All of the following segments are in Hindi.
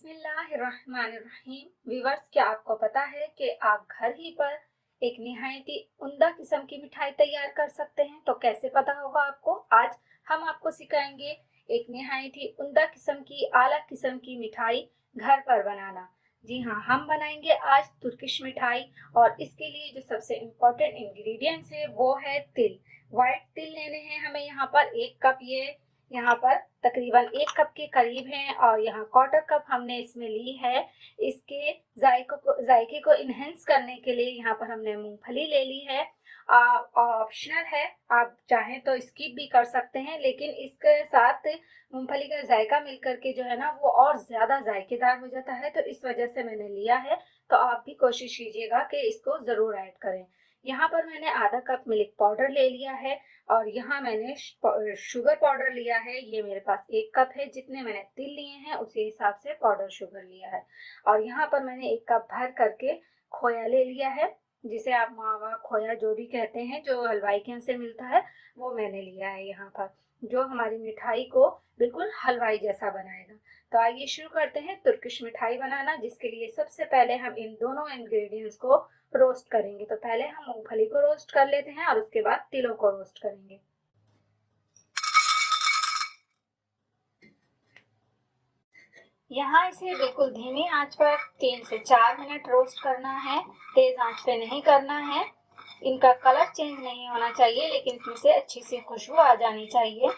बिस्मिल्लाहिर्रहमानिर्रहीम। व्यूअर्स, क्या आपको पता है कि आप घर ही पर एक निहायत ही उम्दा किस्म की मिठाई तैयार कर सकते हैं? तो कैसे पता होगा आपको? आज हम आपको सिखाएंगे एक निहायत ही उम्दा किस्म की आला किस्म की मिठाई घर पर बनाना। जी हाँ, हम बनाएंगे आज तुर्किश मिठाई और इसके लिए जो सबसे इम्पोर्टेंट इंग्रेडिएंट्स है वो है तिल। व्हाइट तिल लेने हैं हमें यहाँ पर 1 कप। ये यहाँ पर तकरीबन 1 कप के करीब हैं और यहाँ 1/4 कप हमने इसमें ली है। इसके जायके को इन्हेंस करने के लिए यहाँ पर हमने मूंगफली ले ली है। ऑप्शनल है, आप चाहें तो स्किप भी कर सकते हैं, लेकिन इसके साथ मूंगफली का जायका मिलकर के जो है ना वो और ज्यादा जायकेदार हो जाता है, तो इस वजह से मैंने लिया है। तो आप भी कोशिश कीजिएगा कि इसको जरूर ऐड करें। यहाँ पर मैंने आधा कप मिल्क पाउडर ले लिया है और यहाँ मैंने शुगर पाउडर लिया है। ये मेरे पास 1 कप है। जितने मैंने तिल लिए हैं उसी हिसाब से पाउडर शुगर लिया है। और यहाँ पर मैंने 1 कप भर करके खोया ले लिया है, जिसे आप मावा खोया जो भी कहते हैं, जो हलवाई के यहाँ से मिलता है, वो मैंने लिया है यहाँ पर, जो हमारी मिठाई को बिल्कुल हलवाई जैसा बनाएगा। तो आइए शुरू करते हैं तुर्किश मिठाई बनाना, जिसके लिए सबसे पहले हम इन दोनों इंग्रेडिएंट्स को रोस्ट करेंगे। तो पहले हम मूंगफली को रोस्ट कर लेते हैं और उसके बाद तिलों को रोस्ट करेंगे। यहाँ इसे बिल्कुल धीमी आंच पर 3 से 4 मिनट रोस्ट करना है, तेज आंच पे नहीं करना है। इनका कलर चेंज नहीं होना चाहिए, लेकिन इसमें से अच्छी सी खुशबू आ जानी चाहिए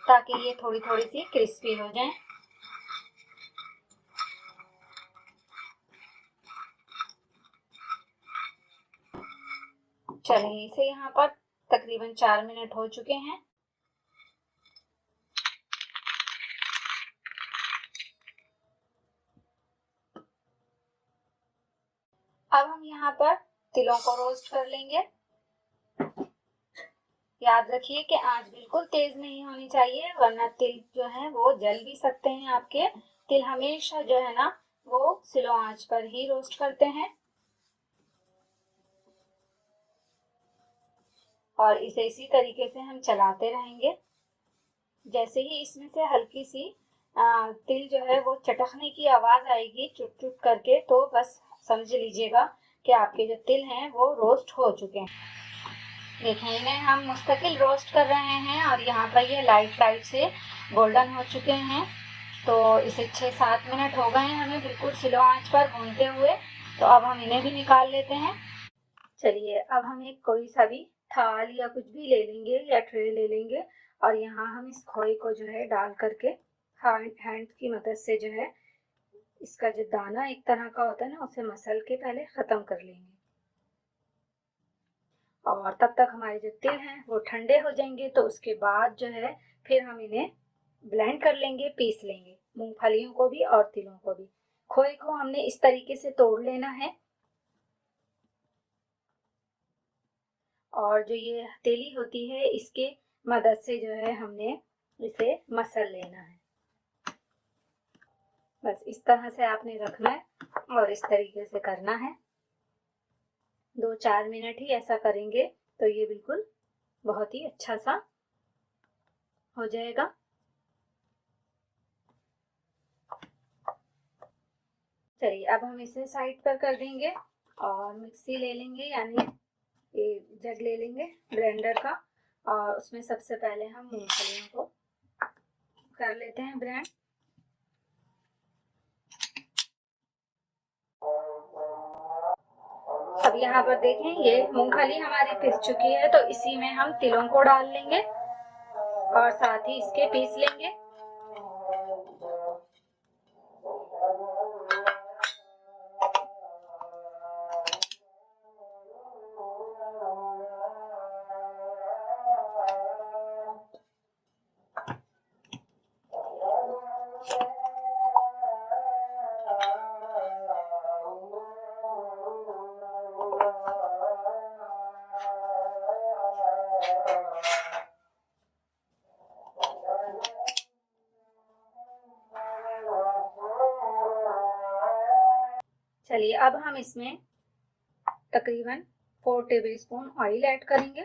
ताकि ये थोड़ी थोड़ी सी क्रिस्पी हो जाए। चलिए, इसे यहाँ पर तकरीबन 4 मिनट हो चुके हैं। अब हम यहाँ पर तिलों को रोस्ट कर लेंगे। याद रखिए कि आंच बिल्कुल तेज नहीं होनी चाहिए, वरना तिल जो है वो जल भी सकते हैं आपके। तिल हमेशा जो है ना वो स्लो आंच पर ही रोस्ट करते हैं और इसे इसी तरीके से हम चलाते रहेंगे। जैसे ही इसमें से हल्की सी तिल जो है वो चटकने की आवाज आएगी चुट चुट करके, तो बस समझ लीजिएगा कि आपके जो तिल हैं वो रोस्ट हो चुके हैं। देखें, इन्हें हम मुस्तकिल रोस्ट कर रहे हैं और यहाँ पर ये लाइट लाइट से गोल्डन हो चुके हैं। तो इसे 6-7 मिनट हो गए हैं हमें बिल्कुल स्लो आंच पर भूनते हुए। तो अब हम इन्हें भी निकाल लेते हैं। चलिए, अब हम एक कोई सा भी थाल या कुछ भी ले लेंगे या ट्रे ले लेंगे और यहाँ हम इस खोए को जो है डाल करके हैंड की मदद से जो है इसका जो दाना एक तरह का होता है ना, उसे मसल के पहले ख़त्म कर लेंगे। और तब तक हमारे जो तिल हैं वो ठंडे हो जाएंगे, तो उसके बाद जो है फिर हम इन्हें ब्लेंड कर लेंगे, पीस लेंगे, मूंगफलियों को भी और तिलों को भी। खोए को हमने इस तरीके से तोड़ लेना है और जो ये हथेली होती है इसके मदद से जो है हमने इसे मसल लेना है। बस इस तरह से आपने रखना है और इस तरीके से करना है। 2-4 मिनट ही ऐसा करेंगे तो ये बिल्कुल बहुत ही अच्छा सा हो जाएगा। चलिए, अब हम इसे साइड पर कर देंगे और मिक्सी ले लेंगे, यानी ये जग ले लेंगे ब्लेंडर का, और उसमें सबसे पहले हम मूंगफलियों को कर लेते हैं ब्लेंड। अब यहाँ पर देखें, ये मूंगफली हमारी पिस चुकी है, तो इसी में हम तिलों को डाल लेंगे और साथ ही इसके पीस लेंगे। चलिए, अब हम इसमें तकरीबन 4 टेबलस्पून ऑयल ऐड करेंगे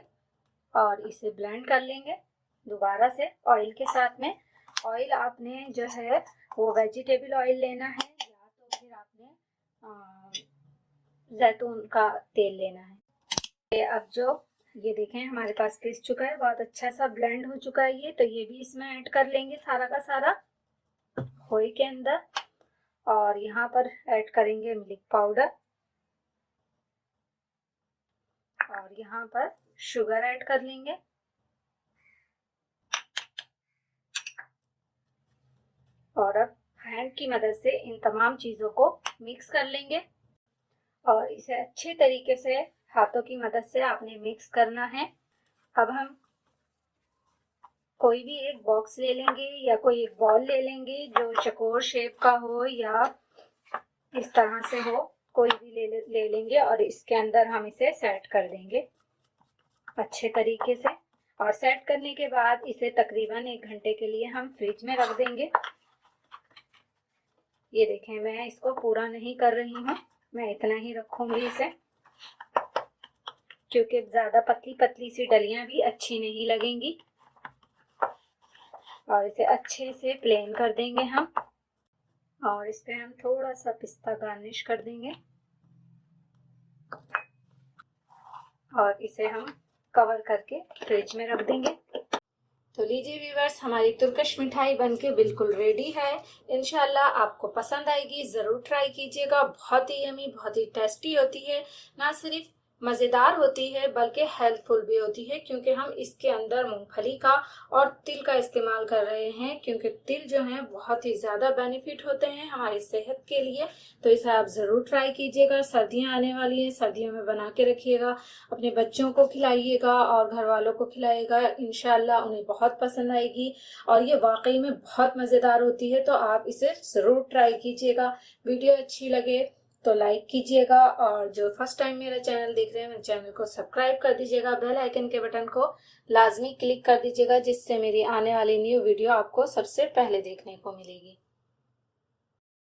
और इसे ब्लेंड कर लेंगे दोबारा से ऑयल के साथ में। ऑयल आपने जो है वो वेजिटेबल ऑयल लेना है या तो फिर आपने जैतून का तेल लेना है। अब जो ये देखें हमारे पास पिस चुका है, बहुत अच्छा सा ब्लेंड हो चुका है ये, तो ये भी इसमें ऐड कर लेंगे सारा का सारा खोए के अंदर। और यहाँ पर ऐड करेंगे मिल्क पाउडर और यहाँ पर शुगर ऐड कर लेंगे। और अब हैंड की मदद से इन तमाम चीज़ों को मिक्स कर लेंगे और इसे अच्छे तरीके से हाथों की मदद से आपने मिक्स करना है। अब हम कोई भी एक बॉक्स ले लेंगे या कोई एक बॉल ले लेंगे जो चकोर शेप का हो या इस तरह से हो, कोई भी ले लेंगे और इसके अंदर हम इसे सेट कर देंगे अच्छे तरीके से। और सेट करने के बाद इसे तकरीबन 1 घंटे के लिए हम फ्रिज में रख देंगे। ये देखें मैं इसको पूरा नहीं कर रही हूँ, मैं इतना ही रखूंगी इसे, क्योंकि ज़्यादा पतली पतली सी डलियां भी अच्छी नहीं लगेंगी। और इसे अच्छे से प्लेन कर देंगे हम और इस पे हम थोड़ा सा पिस्ता गार्निश कर देंगे और इसे हम कवर करके फ्रिज में रख देंगे। तो लीजिए व्यूअर्स, हमारी तुर्किश मिठाई बनके बिल्कुल रेडी है। इंशाल्लाह आपको पसंद आएगी, ज़रूर ट्राई कीजिएगा। बहुत ही यमी, बहुत ही टेस्टी होती है। ना सिर्फ मज़ेदार होती है बल्कि हेल्थफुल भी होती है, क्योंकि हम इसके अंदर मूंगफली का और तिल का इस्तेमाल कर रहे हैं, क्योंकि तिल जो है बहुत ही ज़्यादा बेनिफिट होते हैं हमारी सेहत के लिए। तो इसे आप ज़रूर ट्राई कीजिएगा। सर्दियाँ आने वाली हैं, सर्दियों में बना के रखिएगा, अपने बच्चों को खिलाइएगा और घर वालों को खिलाइएगा। इंशाल्लाह उन्हें बहुत पसंद आएगी और ये वाकई में बहुत मज़ेदार होती है। तो आप इसे ज़रूर ट्राई कीजिएगा। वीडियो अच्छी लगे तो लाइक कीजिएगा और जो फर्स्ट टाइम मेरा चैनल देख रहे हैं मेरे चैनल को सब्सक्राइब कर दीजिएगा। बेल आइकन के बटन को लाजमी क्लिक कर दीजिएगा, जिससे मेरी आने वाली न्यू वीडियो आपको सबसे पहले देखने को मिलेगी।